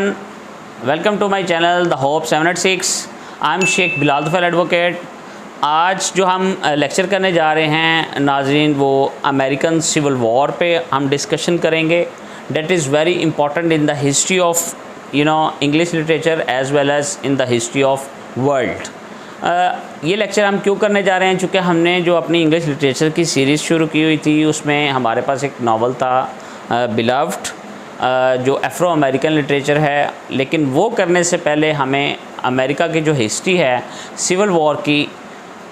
Welcome to my channel the hope 786। I am Sheikh Bilal Tufail advocate. आज जो हम लेक्चर करने जा रहे हैं नाज़रीन, वो अमेरिकन सिविल वॉर पे हम डिस्कशन करेंगे। That is very important in the history of English literature as well as in the history of world. ये लेक्चर हम क्यों करने जा रहे हैं, चूँकि हमने जो अपनी इंग्लिश लिटरेचर की सीरीज़ शुरू की हुई थी उसमें हमारे पास एक नावल था बिलव्ड, जो अफ्रो अमेरिकन लिटरेचर है। लेकिन वो करने से पहले हमें अमेरिका की जो हिस्ट्री है सिविल वॉर की,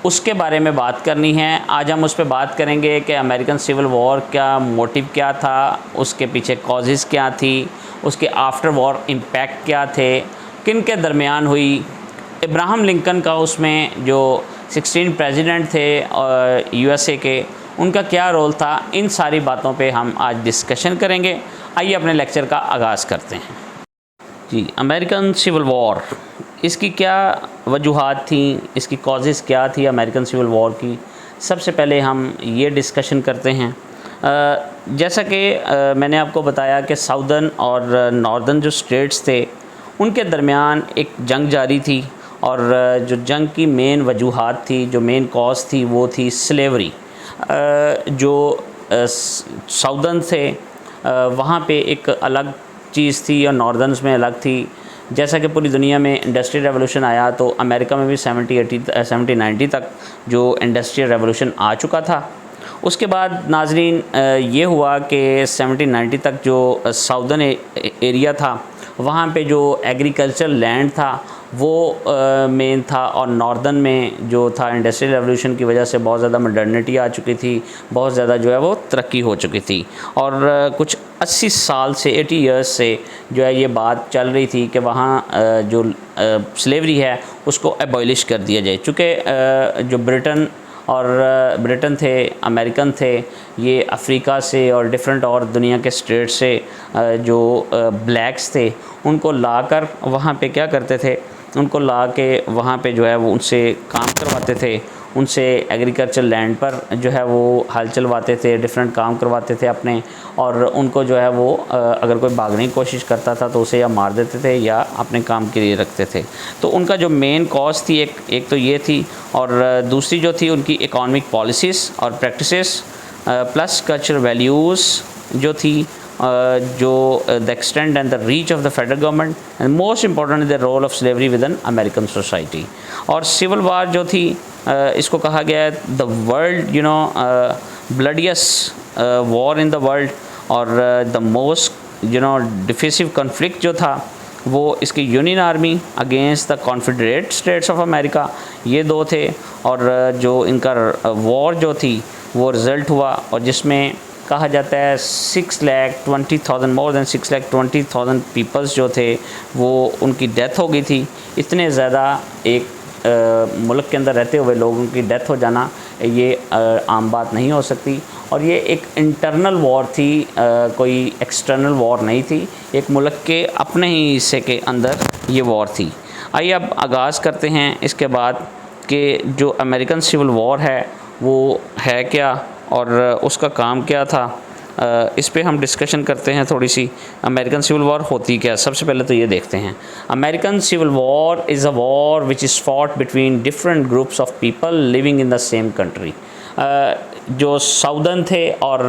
उसके बारे में बात करनी है। आज हम उस पर बात करेंगे कि अमेरिकन सिविल वॉर का मोटिव क्या था, उसके पीछे कॉजेज़ क्या थी, उसके आफ्टर वॉर इम्पैक्ट क्या थे, किन के दरमियान हुई। इब्राहम लिंकन का उसमें जो 16 प्रेसिडेंट थे USA के, उनका क्या रोल था, इन सारी बातों पे हम आज डिस्कशन करेंगे। आइए अपने लेक्चर का आगाज़ करते हैं। जी, अमेरिकन सिविल वॉर, इसकी क्या वजूहात थी, इसकी कॉजेज़ क्या थी अमेरिकन सिविल वॉर की। सबसे पहले हम ये डिस्कशन करते हैं। जैसा कि मैंने आपको बताया कि साउदर्न और नॉर्दर्न जो स्टेट्स थे उनके दरमियान एक जंग जारी थी, और जो जंग की मेन वजूहात थी, जो मेन कॉज थी, वो थी स्लेवरी। जो साउदर्न थे वहाँ पे एक अलग चीज़ थी और नॉर्दर्न्स में अलग थी। जैसा कि पूरी दुनिया में इंडस्ट्रियल रेवोल्यूशन आया, तो अमेरिका में भी 70-90 तक जो इंडस्ट्रियल रेवोल्यूशन आ चुका था। उसके बाद नाजरीन ये हुआ कि 70-90 तक जो साउदर्न एरिया था वहाँ पे जो एग्रीकल्चर लैंड था वो मेन था, और नॉर्दर्न में जो था इंडस्ट्रियल रेवोल्यूशन की वजह से बहुत ज़्यादा मॉडर्निटी आ चुकी थी, बहुत ज़्यादा जो है वो तरक्की हो चुकी थी। और कुछ 80 साल से 80 इयर्स से जो है ये बात चल रही थी कि वहाँ जो स्लेवरी है उसको एबॉलिश कर दिया जाए। चूँकि जो ब्रिटेन थे, अमेरिकन थे, ये अफ्रीका से और डिफरेंट और दुनिया के स्टेट से जो ब्लैक्स थे उनको लाकर वहाँ पे क्या करते थे, उनको ला के वहाँ पे जो है वो उनसे काम करवाते थे, उनसे एग्रीकल्चर लैंड पर जो है वो हल चलवाते थे, डिफरेंट काम करवाते थे अपने। और उनको जो है वो अगर कोई भागने की कोशिश करता था तो उसे या मार देते थे या अपने काम के लिए रखते थे। तो उनका जो मेन कॉज थी एक तो ये थी, और दूसरी जो थी उनकी इकोनॉमिक पॉलिसीज़ और प्रैक्टिसेस प्लस कल्चरल वैल्यूज़ जो थी, जो the extent and the reach of the federal government, and most important the role of slavery with an American society. और सिविल वार जो थी, इसको कहा गया है the world bloodiest war in the world, और द मोस्ट डिफिसिव कॉन्फ्लिक्ट जो था वो इसकी union army against the Confederate States of America, ये दो थे। और जो इनका वॉर जो थी वो रिज़ल्ट हुआ, और जिसमें कहा जाता है 6,20,000 मोर देन 6,20,000 पीपल्स जो थे वो उनकी डेथ हो गई थी। इतने ज़्यादा एक मुल्क के अंदर रहते हुए लोगों की डेथ हो जाना ये आम बात नहीं हो सकती। और ये एक इंटरनल वॉर थी, कोई एक्सटर्नल वॉर नहीं थी, एक मुल्क के अपने ही हिस्से के अंदर ये वॉर थी। आइए अब आगाज़ करते हैं इसके बाद कि जो अमेरिकन सिविल वॉर है वो है क्या और उसका काम क्या था। इस पे हम डिस्कशन करते हैं थोड़ी सी। अमेरिकन सिविल वॉर होती क्या, सबसे पहले तो ये देखते हैं। American civil war is a war which is fought between different groups of people living in the same country. जो साउदर्न थे और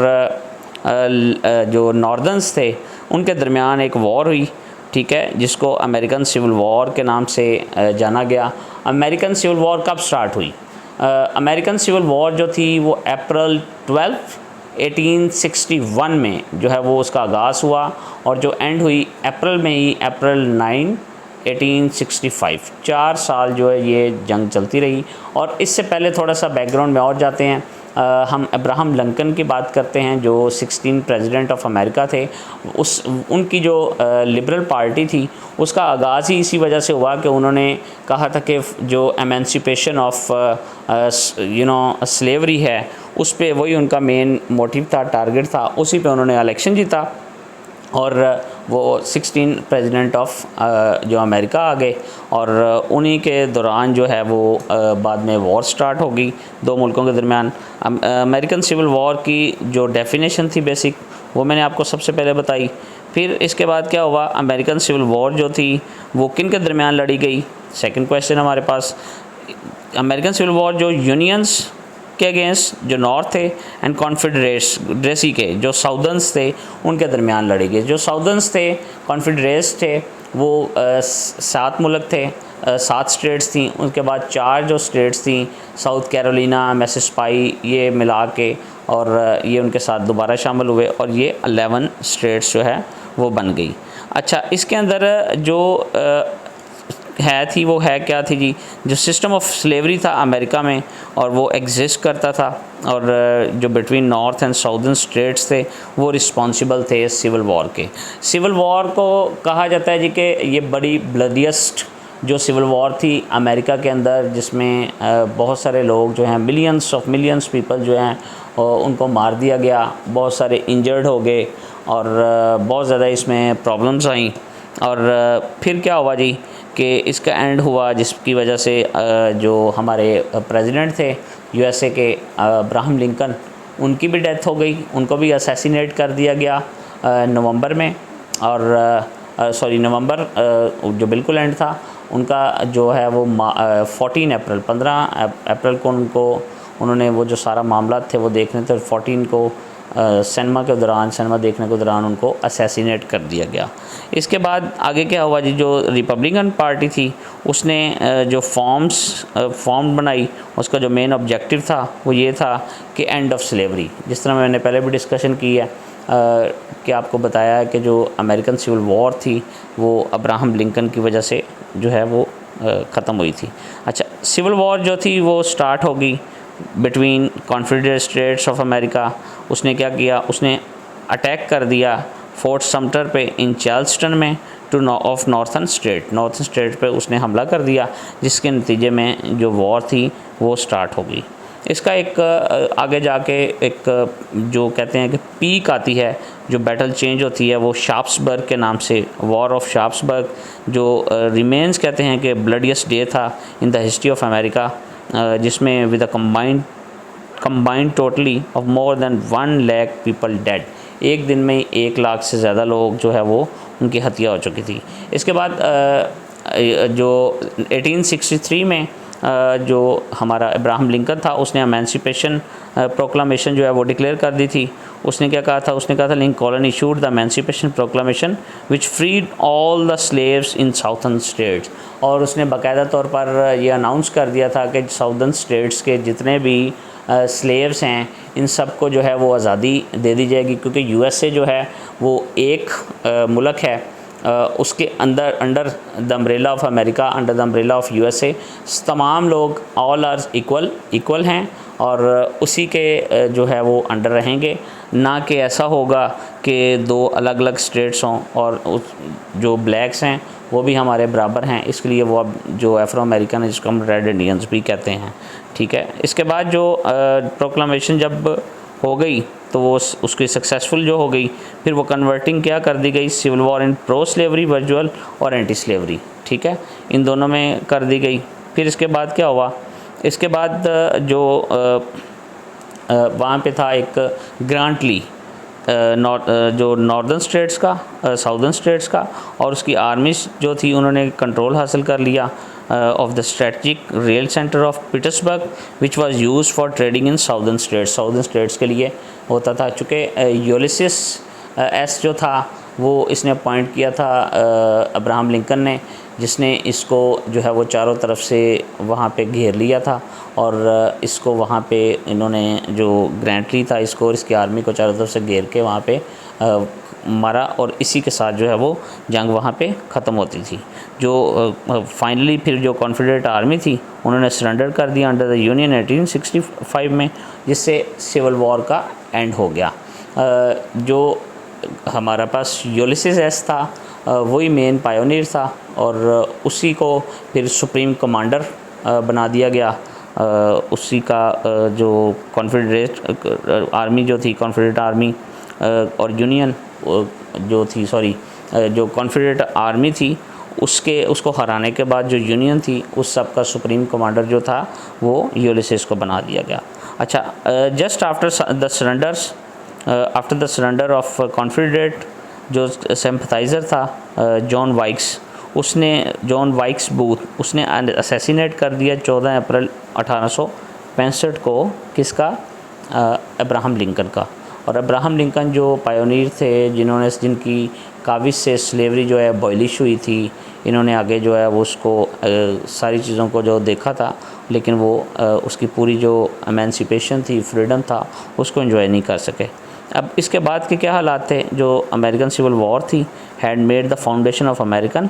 जो नॉर्दर्न्स थे उनके दरमियान एक वॉर हुई, ठीक है, जिसको अमेरिकन सिविल वॉर के नाम से जाना गया। अमेरिकन सिविल वॉर कब स्टार्ट हुई? अमेरिकन सिविल वॉर जो थी वो अप्रैल 12, 1861 में जो है वो उसका आगाज़ हुआ, और जो एंड हुई अप्रैल में ही, अप्रैल 9, 1865। 4 साल जो है ये जंग चलती रही। और इससे पहले थोड़ा सा बैकग्राउंड में और जाते हैं। हम अब्राहम लिंकन की बात करते हैं जो 16 प्रेसिडेंट ऑफ अमेरिका थे। उनकी जो लिबरल पार्टी थी उसका आगाज़ ही इसी वजह से हुआ कि उन्होंने कहा था कि जो एमेंसिपेशन ऑफ स्लेवरी है उस पे, वही उनका मेन मोटिव था, टारगेट था, उसी पे उन्होंने इलेक्शन जीता, और वो 16 प्रेसिडेंट ऑफ जो अमेरिका आ गए। और उन्हीं के दौरान जो है वो बाद में वॉर स्टार्ट हो गई दो मुल्कों के दरमियान। अमेरिकन सिविल वॉर की जो डेफिनेशन थी बेसिक, वो मैंने आपको सबसे पहले बताई फिर इसके बाद क्या हुआ, अमेरिकन सिविल वॉर जो थी वो किन के दरमियान लड़ी गई। सेकंड क्वेश्चन हमारे पास, अमेरिकन सिविल वॉर जो यूनियंस के अगेंस्ट जो नॉर्थ थे एंड कॉन्फेडरेसी के जो साउदर्न्स थे उनके दरमियान लड़ी गई। जो साउदर्न्स थे, कॉन्फेडरेट्स थे, वो 7 मुल्क थे, 7 स्टेट्स थी। उसके बाद 4 जो स्टेट्स थी, साउथ कैरोलिना, मिसिसिपी, ये मिला के और ये उनके साथ दोबारा शामिल हुए और ये 11 स्टेट्स जो है वो बन गई। अच्छा, इसके अंदर जो है थी वो है क्या थी जी, जो सिस्टम ऑफ स्लेवरी था अमेरिका में और वो एग्जिस्ट करता था और जो between north and southern states थे वो रिस्पॉन्सिबल थे सिविल वॉर के। सिविल वॉर को कहा जाता है जी कि ये बड़ी ब्लडिएस्ट जो सिविल वॉर थी अमेरिका के अंदर, जिसमें बहुत सारे लोग जो हैं, मिलियंस पीपल जो हैं उनको मार दिया गया, बहुत सारे इंजर्ड हो गए और बहुत ज़्यादा इसमें प्रॉब्लम्स आई। और फिर क्या हुआ जी कि इसका एंड हुआ, जिसकी वजह से जो हमारे प्रेसिडेंट थे यूएसए के, अब्राहम लिंकन, उनकी भी डेथ हो गई, उनको भी असैसिनेट कर दिया गया नवंबर में। और नवंबर जो बिल्कुल एंड था उनका जो है वो 15 अप्रैल को उन्होंने वो जो सारा मामला थे वो देखने थे, 14 को सिनेमा देखने के दौरान उनको असैसिनेट कर दिया गया। इसके बाद आगे क्या हुआ जी, जो रिपब्लिकन पार्टी थी उसने जो फॉर्म बनाई, उसका जो मेन ऑब्जेक्टिव था वो ये था कि एंड ऑफ स्लेवरी। जिस तरह मैंने पहले भी डिस्कशन की है कि आपको बताया है कि जो अमेरिकन सिविल वॉर थी वो अब्राहम लिंकन की वजह से जो है वो ख़त्म हुई थी। अच्छा, सिविल वॉर जो थी वो स्टार्ट होगी between Confederate States of America. उसने क्या किया, उसने अटैक कर दिया फोर्ट समटर पे इन चार्ल्सटन में ऑफ नॉर्थन स्टेट पे उसने हमला कर दिया, जिसके नतीजे में जो वॉर थी वो स्टार्ट हो गई। इसका एक आगे जाके एक जो कहते हैं कि पीक आती है, जो बैटल चेंज होती है वो शार्प्सबर्ग के नाम से, वॉर ऑफ शार्प्सबर्ग, जो रिमेंस कहते हैं कि ब्लडिएस्ट डे था in the history of America, जिसमें with a combined totally of more than 1 lakh people dead. एक दिन में 1 लाख से ज़्यादा लोग जो है वो उनकी हत्या हो चुकी थी। इसके बाद जो 1863 में जो हमारा अब्राहम लिंकन था उसने एमेंसिपेशन प्रोक्लामेशन जो है वो डिक्लेयर कर दी थी। उसने क्या कहा था, उसने कहा था Lincoln issued the emancipation proclamation which freed all the slaves in southern states. और उसने बाकायदा तौर पर यह अनाउंस कर दिया था कि साउथर्न स्टेट्स के जितने भी स्लेव्स हैं इन सब को जो है वो आज़ादी दे दी जाएगी, क्योंकि यूएसए जो है वो एक मुल्क है, उसके under the umbrella of America, under the umbrella of USA तमाम लोग ऑल आर इक्वल हैं और उसी के जो है वो अंडर रहेंगे, ना कि ऐसा होगा कि 2 अलग अलग स्टेट्स हों और जो ब्लैक्स हैं वो भी हमारे बराबर हैं। इसके लिए वो अब जो एफ्रो अमेरिकन है जिसको हम रेड इंडियंस भी कहते हैं, ठीक है। इसके बाद जो प्रोक्लामेशन जब हो गई तो वो उसकी सक्सेसफुल जो हो गई, फिर वो कन्वर्टिंग क्या कर दी गई, civil war in pro slavery virtual और एंटी स्लेवरी, ठीक है, इन दोनों में कर दी गई। फिर इसके बाद क्या हुआ, इसके बाद जो वहाँ पे था एक ग्रांटली जो नॉर्दर्न स्टेट्स का, साउदर्न स्टेट्स का, और उसकी आर्मी जो थी उन्होंने कंट्रोल हासिल कर लिया of the strategic rail centre of Petersburg which was used for trading in southern states के लिए होता था। चूँकि यूलिसिस एस जो था वो इसने अपॉइंट किया था अब्राहम लिंकन ने, जिसने इसको जो है वो चारों तरफ से वहाँ पे घेर लिया था और इसको वहाँ पे इन्होंने जो ग्रांटली था इसको और इसकी आर्मी को चारों तरफ से घेर के वहाँ पे मारा और इसी के साथ जो है वो जंग वहाँ पे ख़त्म होती थी। जो फाइनली फिर जो कॉन्फेडरेट आर्मी थी उन्होंने सरेंडर कर दिया अंडर द यूनियन 1865 में, जिससे सिविल वॉर का एंड हो गया। जो हमारा पास यूलिसिस एस था वही मेन पायोनियर था और उसी को फिर सुप्रीम कमांडर बना दिया गया। उसी का जो कॉन्फेडरेट आर्मी जो थी, कॉन्फेडरेट आर्मी और यूनियन जो थी, जो कॉन्फेडरेट आर्मी थी उसको हराने के बाद जो यूनियन थी उस सब का सुप्रीम कमांडर जो था वो यूलिसिस को बना दिया गया। अच्छा, just after the surrender of Confederate जो सिंपथाइज़र था जॉन वाइक्स बूथ, उसने असैसिनेट कर दिया 14 अप्रैल 1865 को किसका, अब्राहम लिंकन का। और अब्राहम लिंकन जो पायोनीर थे, जिनकी काबिज से स्लेवरी जो है अबॉलिश हुई थी, इन्होंने आगे जो है वो उसको सारी चीज़ों को जो देखा था, लेकिन वो उसकी पूरी जो एमेंसिपेशन थी, फ्रीडम था, उसको एंजॉय नहीं कर सके। अब इसके बाद के क्या हालात थे, जो अमेरिकन सिविल वॉर थी had made the foundation of American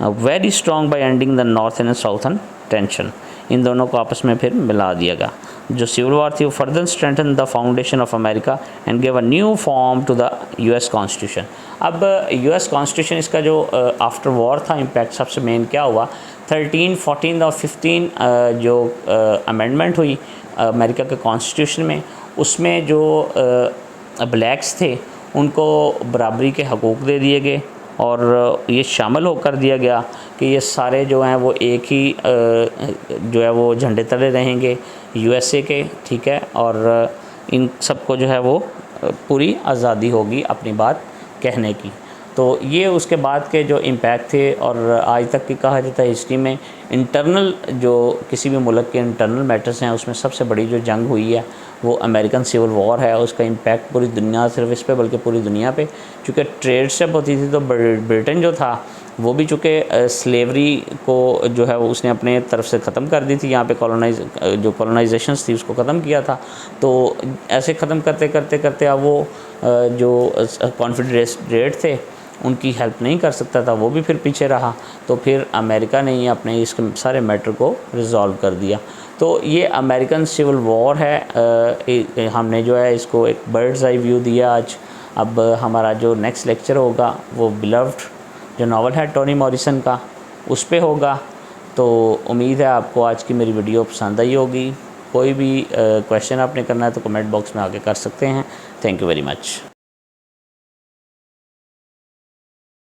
very strong by ending the northern and southern tension. इन दोनों को आपस में फिर मिला दिया गया। जो सिविल वॉर थी वो further strengthen the foundation of America and give a new form to the US constitution. अब यूएस कॉन्स्टिट्यूशन, इसका जो आफ्टर वॉर था इम्पैक्ट सबसे मेन क्या हुआ, 13, 14 और 15 जो अमेंडमेंट हुई अमेरिका के कॉन्स्टिट्यूशन में, उसमें जो ब्लैक्स थे उनको बराबरी के हकूक़ दे दिए गए और ये शामिल होकर दिया गया कि ये सारे जो हैं वो एक ही जो है वो झंडे तले रहेंगे यूएसए के, ठीक है, और इन सबको जो है वो पूरी आज़ादी होगी अपनी बात कहने की। तो ये उसके बाद के जो इम्पैक्ट थे, और आज तक की कहा जाता है हिस्ट्री में इंटरनल जो किसी भी मुल्क के इंटरनल मैटर्स हैं उसमें सबसे बड़ी जो जंग हुई है वो अमेरिकन सिविल वॉर है। उसका इम्पैक्ट पूरी दुनिया, सिर्फ इस पे बल्कि पूरी दुनिया पे, चूँकि ट्रेड से होती थी तो ब्रिटेन जो था वो भी चूँकि स्लेवरी को जो है वो उसने अपने तरफ से ख़त्म कर दी थी, यहाँ पे कॉलोनाइजेशंस थी उसको ख़त्म किया था। तो ऐसे ख़त्म करते करते करते अब वो जो कॉन्फेडरेट थे उनकी हेल्प नहीं कर सकता था, वो भी फिर पीछे रहा। तो फिर अमेरिका ने ही अपने इस सारे मैटर को रिज़ॉल्व कर दिया। तो ये अमेरिकन सिविल वॉर है। हमने जो है इसको एक बर्ड्स आई व्यू दिया आज। अब हमारा जो नेक्स्ट लेक्चर होगा वो बिलव्ड जो नावल है टोनी मॉरिसन का, उस पे होगा। तो उम्मीद है आपको आज की मेरी वीडियो पसंद आई होगी। कोई भी क्वेश्चन आपने करना है तो कमेंट बॉक्स में आके कर सकते हैं। Thank you very much.